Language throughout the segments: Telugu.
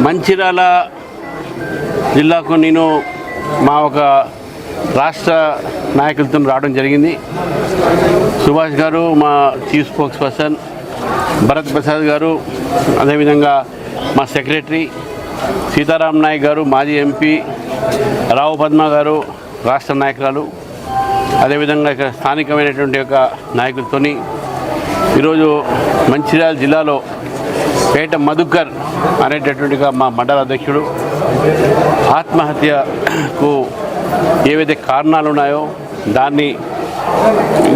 మంచిర్యాల జిల్లాకు నేను మా ఒక రాష్ట్ర నాయకులతో రావడం జరిగింది. సుభాష్ గారు మా chief spokes person, Bharat Prasad గారు, అదేవిధంగా మా సెక్రటరీ సీతారాం నాయక్ గారు, మాజీ ఎంపీ, రావు పద్మ గారు రాష్ట్ర నాయకురాలు, అదేవిధంగా ఇక్కడ స్థానికమైనటువంటి ఒక నాయకులతో ఈరోజు మంచిర్యాల జిల్లాలో పేట మధుకర్ అనేటటువంటి మా మండల అధ్యక్షుడు ఆత్మహత్యకు ఏవైతే కారణాలు ఉన్నాయో దాన్ని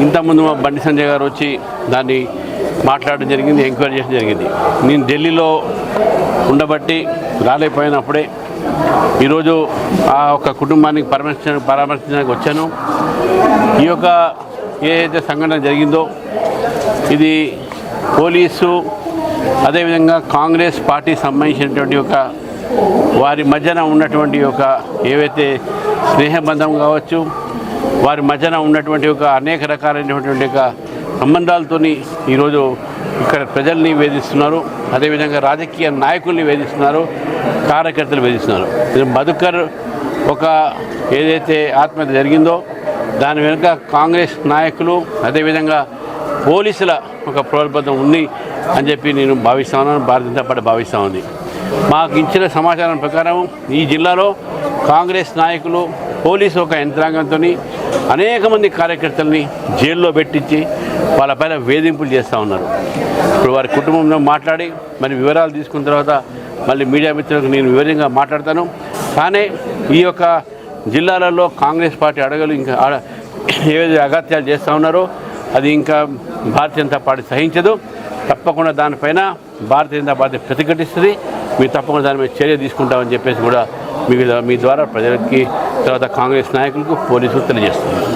ఇంతకుముందు మా బండి సంజయ్ గారు వచ్చి దాన్ని మాట్లాడడం జరిగింది, ఎంక్వైరీ చేయడం జరిగింది. నేను ఢిల్లీలో ఉండబట్టి రాలేకపోయినప్పుడే ఈరోజు ఆ ఒక కుటుంబానికి పరామర్శించడానికి వచ్చాను. ఈ యొక్క ఏదైతే సంఘటన జరిగిందో ఇది పోలీసు అదేవిధంగా కాంగ్రెస్ పార్టీ సంబంధించినటువంటి ఒక వారి మధ్యన ఉన్నటువంటి ఒక ఏవైతే స్నేహబంధం కావచ్చు, వారి మధ్యన ఉన్నటువంటి ఒక అనేక రకాలైనటువంటి ఒక సంబంధాలతో ఈరోజు ఇక్కడ ప్రజల్ని వేధిస్తున్నారు, అదేవిధంగా రాజకీయ నాయకుల్ని వేధిస్తున్నారు, కార్యకర్తలు వేధిస్తున్నారు. మధుకర్ ఒక ఏదైతే ఆత్మహత్య జరిగిందో దాని వెనుక కాంగ్రెస్ నాయకులు అదేవిధంగా పోలీసుల ఒక ప్రోద్బలం ఉంది అని చెప్పి నేను భావిస్తున్నాను, భారతీయ జనతా పార్టీ భావిస్తూ ఉంది. మాకు ఇచ్చిన సమాచారం ప్రకారం ఈ జిల్లాలో కాంగ్రెస్ నాయకులు పోలీసు ఒక యంత్రాంగంతో అనేక మంది కార్యకర్తల్ని జైల్లో పెట్టించి వాళ్ళపైన వేధింపులు చేస్తూ ఉన్నారు. ఇప్పుడు వారి కుటుంబంలో మాట్లాడి మరి వివరాలు తీసుకున్న తర్వాత మళ్ళీ మీడియా మిత్రులకు నేను వివరంగా మాట్లాడతాను. కానీ ఈ యొక్క జిల్లాలలో కాంగ్రెస్ పార్టీ అడగలు ఇంకా ఏవైతే అగత్యాలు చేస్తూ ఉన్నారో అది ఇంకా భారతీయ జనతా పార్టీ సహించదు. తప్పకుండా దానిపైన భారతీయ జనతా పార్టీ ప్రతిఘటిస్తుంది. మీరు తప్పకుండా దాని మీద చర్య తీసుకుంటామని చెప్పేసి కూడా మీ ద్వారా ప్రజలకి తర్వాత కాంగ్రెస్ నాయకులకు పోలీసులు తెలియజేస్తున్నారు.